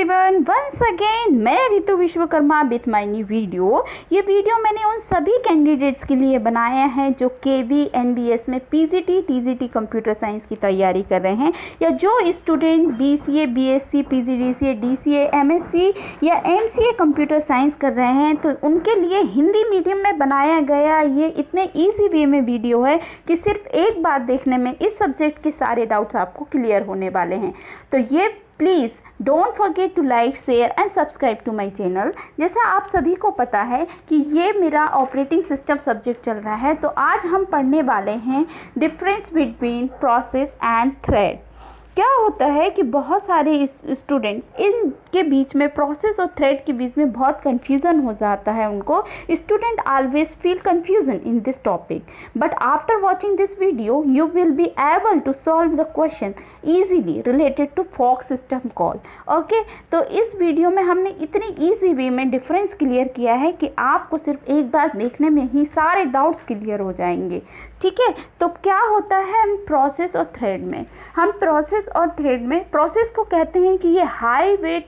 Everyone, once again मैं Ritu Vishwakarma with my new video. ये video मैंने उन सभी कैंडिडेट्स के लिए बनाया है जो केवी एनबीएस में पीजीटी टीजीटी कंप्यूटर साइंस की तैयारी कर रहे हैं, या जो student BCA BSc PGDCA DCA MSc या एमसीए कंप्यूटर साइंस कर रहे हैं। तो उनके लिए हिंदी मीडियम में बनाया गया ये इतने ईजी वे में वीडियो है कि सिर्फ एक बार देखने में इस सब्जेक्ट के सारे डाउट्स आपको क्लियर होने वाले हैं। तो ये please don't forget to like share and subscribe to my channel. जैसा आप सभी को पता है कि ये मेरा ऑपरेटिंग सिस्टम सब्जेक्ट चल रहा है, तो आज हम पढ़ने वाले हैं difference between process and thread. क्या होता है कि बहुत सारे स्टूडेंट्स इनके बीच में प्रोसेस और थ्रेड के बीच में बहुत कन्फ्यूज़न हो जाता है। उनको student always feel confusion in this topic, but after watching this video you will be able to solve the question easily related to fork system call. Okay, तो इस वीडियो में हमने इतनी ईजी वे में डिफरेंस क्लियर किया है कि आपको सिर्फ एक बार देखने में ही सारे डाउट्स क्लियर हो जाएंगे। ठीक है, तो क्या होता है हम प्रोसेस और थ्रेड में, प्रोसेस को कहते हैं कि ये हाई वेट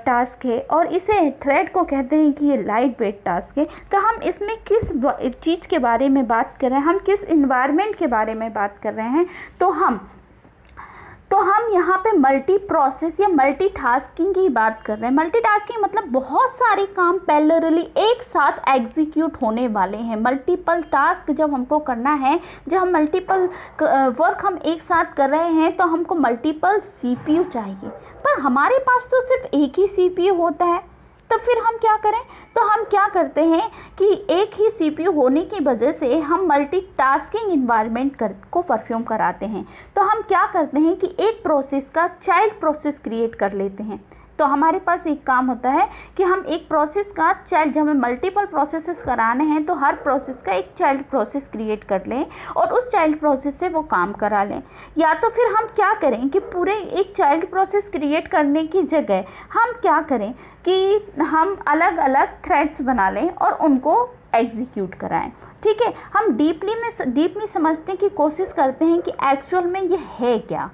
टास्क है और इसे थ्रेड को कहते हैं कि ये लाइट वेट टास्क है। तो हम इसमें किस चीज़ के बारे में बात कर रहे हैं, हम किस इन्वायरमेंट के बारे में बात कर रहे हैं, तो हम यहाँ पे मल्टी प्रोसेस या मल्टीटास्किंग की बात कर रहे हैं। मल्टीटास्किंग मतलब बहुत सारे काम पैरेलली एक साथ एग्जीक्यूट होने वाले हैं। मल्टीपल टास्क जब हमको करना है, जब हम मल्टीपल वर्क हम एक साथ कर रहे हैं, तो हमको मल्टीपल सीपीयू चाहिए, पर हमारे पास तो सिर्फ एक ही सीपीयू होता है। तो फिर हम क्या करें, तो हम क्या करते हैं कि एक ही सीपीयू होने की वजह से हम मल्टीटास्किंग इन्वायरमेंट को परफॉर्म कराते हैं। तो हम क्या करते हैं कि एक प्रोसेस का चाइल्ड प्रोसेस क्रिएट कर लेते हैं। तो हमारे पास एक काम होता है कि हम एक प्रोसेस का चाइल्ड, जब हमें मल्टीपल प्रोसेसेस कराने हैं तो हर प्रोसेस का एक चाइल्ड प्रोसेस क्रिएट कर लें और उस चाइल्ड प्रोसेस से वो काम करा लें। या तो फिर हम क्या करें कि पूरे एक चाइल्ड प्रोसेस क्रिएट करने की जगह हम क्या करें कि हम अलग अलग थ्रेड्स बना लें और उनको एग्जीक्यूट कराएं। ठीक है, हम डीपली समझने की कोशिश करते हैं कि एक्चुअल में ये है क्या।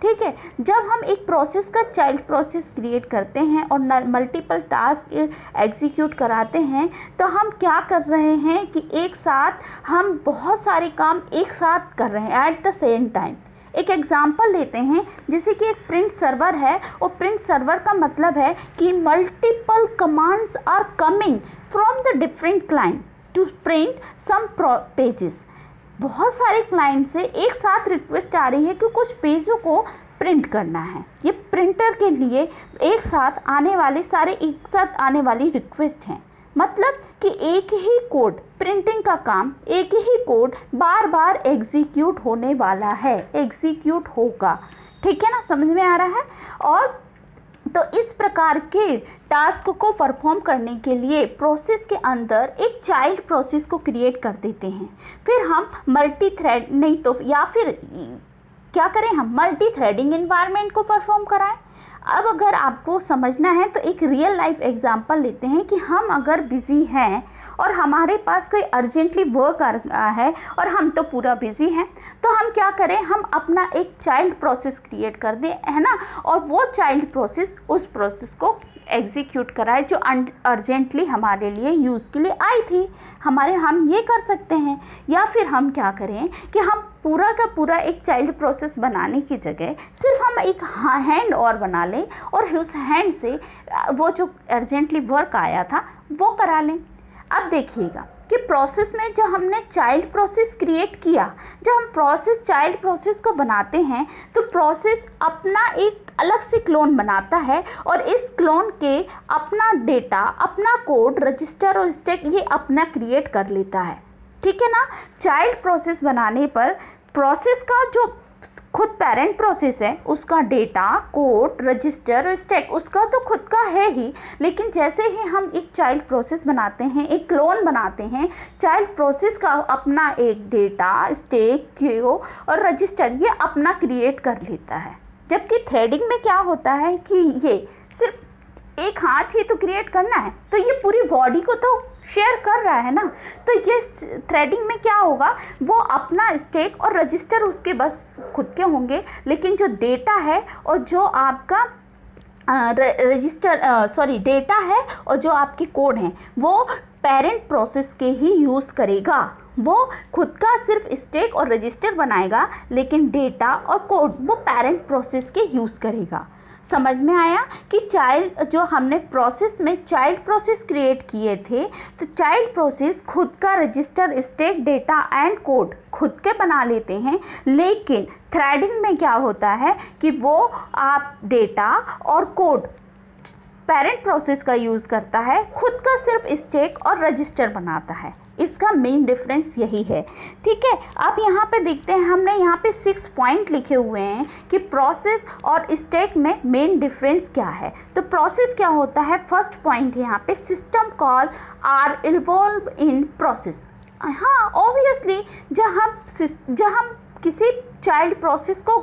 ठीक है, जब हम एक प्रोसेस का चाइल्ड प्रोसेस क्रिएट करते हैं और मल्टीपल टास्क एग्जीक्यूट कराते हैं, तो हम क्या कर रहे हैं कि एक साथ हम बहुत सारे काम एक साथ कर रहे हैं एट द सेम टाइम। एक एग्जांपल लेते हैं, जैसे कि एक प्रिंट सर्वर है, और प्रिंट सर्वर का मतलब है कि multiple commands are coming from the different client to print some pages. बहुत सारे क्लाइंट से एक साथ रिक्वेस्ट आ रही है कि कुछ पेजों को प्रिंट करना है। ये प्रिंटर के लिए एक साथ आने वाली रिक्वेस्ट हैं। मतलब कि एक ही कोड, प्रिंटिंग का काम, एक ही कोड बार बार एग्जीक्यूट होने वाला है, एग्जीक्यूट होगा। ठीक है ना, समझ में आ रहा है। और तो इस प्रकार के टास्क को परफॉर्म करने के लिए प्रोसेस के अंदर एक चाइल्ड प्रोसेस को क्रिएट कर देते हैं। फिर हम मल्टी थ्रेड नहीं तो या फिर क्या करें, हम मल्टी थ्रेडिंग इन्वायरमेंट को परफॉर्म कराएं। अब अगर आपको समझना है तो एक रियल लाइफ एग्जांपल लेते हैं कि हम अगर बिजी हैं और हमारे पास कोई अर्जेंटली वर्क आ रहा है और हम तो पूरा बिजी हैं, तो हम क्या करें, हम अपना एक चाइल्ड प्रोसेस क्रिएट कर दें, है ना, और वो चाइल्ड प्रोसेस उस प्रोसेस को एग्जीक्यूट कराए जो अर्जेंटली हमारे लिए यूज़ के लिए आई थी। हम ये कर सकते हैं। या फिर हम क्या करें कि हम पूरा का पूरा एक चाइल्ड प्रोसेस बनाने की जगह सिर्फ हम एक हैंड और बना लें और उस हैंड से वो जो अर्जेंटली वर्क आया था वो करा लें। अब देखिएगा कि प्रोसेस में जब हमने चाइल्ड प्रोसेस क्रिएट किया, जब हम चाइल्ड प्रोसेस को बनाते हैं, तो प्रोसेस अपना एक अलग से क्लोन बनाता है और इस क्लोन के अपना डेटा, अपना कोड, रजिस्टर और स्टैक ये अपना क्रिएट कर लेता है। ठीक है ना। चाइल्ड प्रोसेस बनाने पर प्रोसेस का जो खुद पेरेंट प्रोसेस है उसका डेटा, कोड, रजिस्टर और स्टैक उसका तो खुद का है ही, लेकिन जैसे ही हम एक चाइल्ड प्रोसेस बनाते हैं, एक क्लोन बनाते हैं, चाइल्ड प्रोसेस का अपना एक डेटा, स्टैक, क्यू और रजिस्टर ये अपना क्रिएट कर लेता है। जबकि थ्रेडिंग में क्या होता है कि ये सिर्फ एक हाथ ही तो क्रिएट करना है, तो ये पूरी बॉडी को तो शेयर कर रहा है ना। तो ये थ्रेडिंग में क्या होगा, वो अपना स्टैक और रजिस्टर उसके बस खुद के होंगे, लेकिन जो डेटा है और जो आपका डेटा है और जो आपके कोड हैं वो पेरेंट प्रोसेस के ही यूज़ करेगा। वो खुद का सिर्फ स्टैक और रजिस्टर बनाएगा, लेकिन डेटा और कोड वो पेरेंट प्रोसेस के यूज़ करेगा। समझ में आया कि चाइल्ड जो हमने प्रोसेस में चाइल्ड प्रोसेस क्रिएट किए थे, तो चाइल्ड प्रोसेस खुद का register, stack, data and code खुद के बना लेते हैं, लेकिन थ्रेडिंग में क्या होता है कि वो आप डेटा और कोड पेरेंट प्रोसेस का यूज़ करता है, खुद का सिर्फ स्टैक और रजिस्टर बनाता है। इसका मेन डिफरेंस यही है। ठीक है, अब यहाँ पे देखते हैं, हमने यहाँ पे 6 पॉइंट लिखे हुए हैं कि प्रोसेस और स्टैक में मेन डिफरेंस क्या है। तो प्रोसेस क्या होता है, फर्स्ट पॉइंट यहाँ पे, system call are involve in process. हाँ, ऑब्वियसली जब हम किसी चाइल्ड प्रोसेस को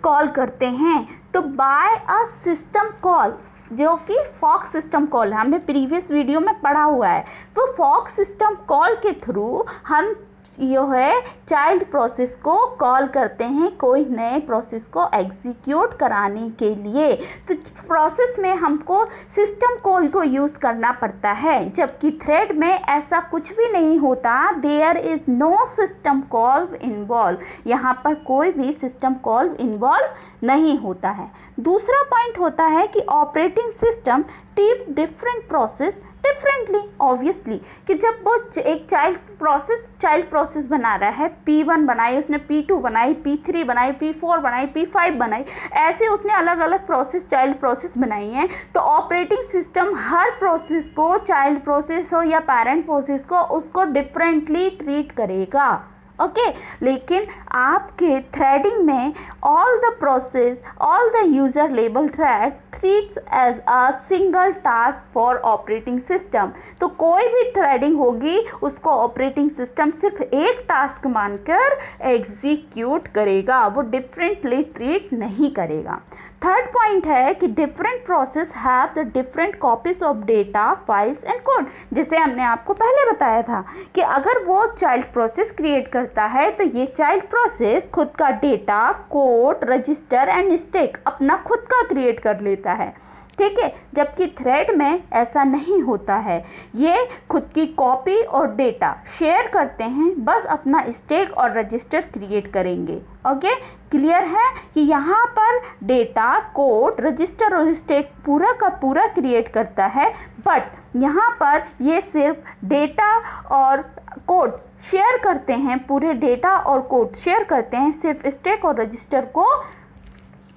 कॉल करते हैं तो बाय अ सिस्टम कॉल, जो कि फॉक सिस्टम कॉल हमने प्रीवियस वीडियो में पढ़ा हुआ है, तो फॉक सिस्टम कॉल के थ्रू हम जो है चाइल्ड प्रोसेस को कॉल करते हैं कोई नए प्रोसेस को एग्जीक्यूट कराने के लिए। तो प्रोसेस में हमको सिस्टम कॉल को यूज़ करना पड़ता है, जबकि थ्रेड में ऐसा कुछ भी नहीं होता। There is no system call involve, यहाँ पर कोई भी सिस्टम कॉल इन्वॉल्व नहीं होता है। दूसरा पॉइंट होता है कि operating system treat different process differently. Obviously कि जब वो एक चाइल्ड प्रोसेस बना रहा है, P1 बनाई उसने, P2 बनाई, P3 बनाई, P4 बनाई, P5 बनाई, ऐसे उसने अलग अलग प्रोसेस, चाइल्ड प्रोसेस बनाई हैं। तो ऑपरेटिंग सिस्टम हर प्रोसेस को, चाइल्ड प्रोसेस हो या पेरेंट प्रोसेस को, उसको डिफरेंटली ट्रीट करेगा। ओके, लेकिन आपके थ्रेडिंग में all the process, all the user लेबल thread treats as a single task for operating system. तो कोई भी थ्रेडिंग होगी उसको ऑपरेटिंग सिस्टम सिर्फ एक टास्क मानकर एग्जीक्यूट करेगा, वो डिफरेंटली ट्रीट नहीं करेगा। थर्ड पॉइंट है कि different process have the different copies of data, files and code. जैसे हमने आपको पहले बताया था कि अगर वो चाइल्ड प्रोसेस क्रिएट करता है तो ये चाइल्ड प्रोसेस खुद का data, code, register and stack अपना खुद का क्रिएट कर लेता है। ठीक है, जबकि थ्रेड में ऐसा नहीं होता है, ये खुद की कॉपी और डेटा शेयर करते हैं, बस अपना स्टैक और रजिस्टर क्रिएट करेंगे। ओके, क्लियर है कि यहाँ पर डेटा, कोड, रजिस्टर और स्टैक पूरा का पूरा क्रिएट करता है, बट यहाँ पर ये सिर्फ डेटा और कोड शेयर करते हैं, पूरे डेटा और कोड शेयर करते हैं, सिर्फ स्टैक और रजिस्टर को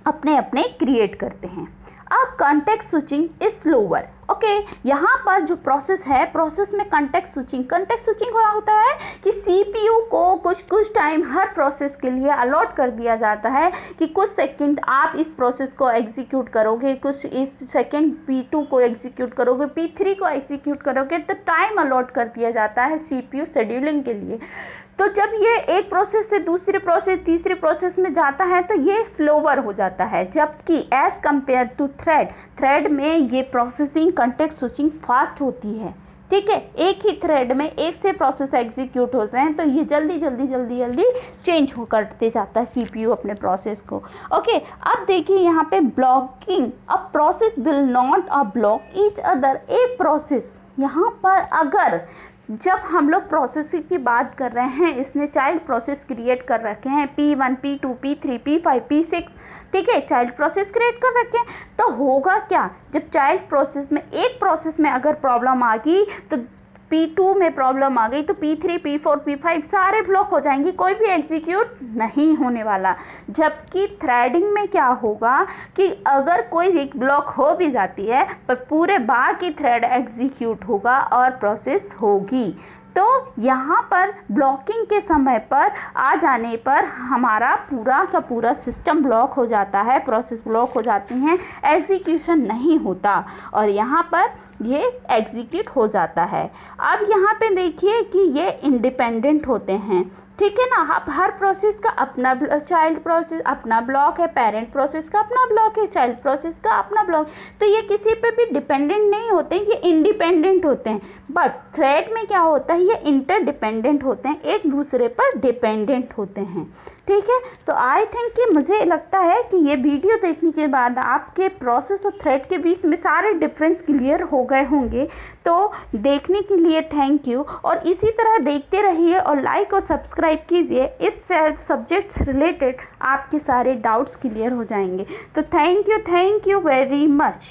अपने अपने क्रिएट करते हैं। अब context switching is slower. Okay, यहाँ पर जो प्रोसेस है, प्रोसेस में कॉन्टेक्स्ट स्विचिंग क्या होता है कि सीपीयू को कुछ टाइम हर प्रोसेस के लिए अलॉट कर दिया जाता है कि कुछ सेकंड आप इस प्रोसेस को एग्जीक्यूट करोगे, कुछ इस सेकंड P2 को एग्जीक्यूट करोगे, P3 को एग्जीक्यूट करोगे, तो टाइम अलॉट कर दिया जाता है सीपीयू शेड्यूलिंग के लिए। तो जब ये एक प्रोसेस से दूसरे प्रोसेस, तीसरे प्रोसेस में जाता है तो ये स्लोवर हो जाता है, जबकि एज कंपेयर टू थ्रेड में ये प्रोसेसिंग, कॉन्टेक्स्ट स्विचिंग फास्ट होती है। ठीक है, एक ही थ्रेड में एक से प्रोसेस एग्जीक्यूट होते हैं तो ये जल्दी चेंज करते जाता है सीपीयू अपने प्रोसेस को। ओके, अब देखिए यहाँ पे blocking, a process will not block each other. एक प्रोसेस यहाँ पर अगर जब हम लोग प्रोसेसिंग की बात कर रहे हैं, इसने चाइल्ड प्रोसेस क्रिएट कर रखे हैं, P1, P2, P3, P5, P6, ठीक है, चाइल्ड प्रोसेस क्रिएट कर रखे हैं, तो होगा क्या, जब चाइल्ड प्रोसेस में एक प्रोसेस में अगर प्रॉब्लम आ गई तो P2 में प्रॉब्लम आ गई तो P3, P4, P5 सारे ब्लॉक हो जाएंगे, कोई भी एग्जीक्यूट नहीं होने वाला। जबकि थ्रेडिंग में क्या होगा कि अगर कोई एक ब्लॉक हो भी जाती है पर पूरे बाकी थ्रेड एग्जीक्यूट होगा और प्रोसेस होगी। तो यहाँ पर ब्लॉकिंग के समय पर आ जाने पर हमारा पूरा का पूरा सिस्टम ब्लॉक हो जाता है, प्रोसेस ब्लॉक हो जाती हैं, एग्जीक्यूशन नहीं होता और यहाँ पर ये एग्जीक्यूट हो जाता है। अब यहाँ पे देखिए कि ये इंडिपेंडेंट होते हैं, ठीक है ना। अब हर प्रोसेस का अपना, चाइल्ड प्रोसेस अपना ब्लॉक है, पेरेंट प्रोसेस का अपना ब्लॉक है, चाइल्ड प्रोसेस का अपना ब्लॉक, तो ये किसी पे भी डिपेंडेंट नहीं होते हैं, ये इंडिपेंडेंट होते हैं। बट थ्रेड में क्या होता है, ये इंटरडिपेंडेंट होते हैं, एक दूसरे पर डिपेंडेंट होते हैं। ठीक है। तो आई थिंक कि मुझे लगता है कि ये वीडियो देखने के बाद आपके प्रोसेस और थ्रेड के बीच में सारे डिफरेंस क्लियर हो गए होंगे। तो देखने के लिए थैंक यू, और इसी तरह देखते रहिए और लाइक और सब्सक्राइब कीजिए। इस सब्जेक्ट से रिलेटेड आपके सारे डाउट्स क्लियर हो जाएंगे। तो थैंक यू वेरी मच।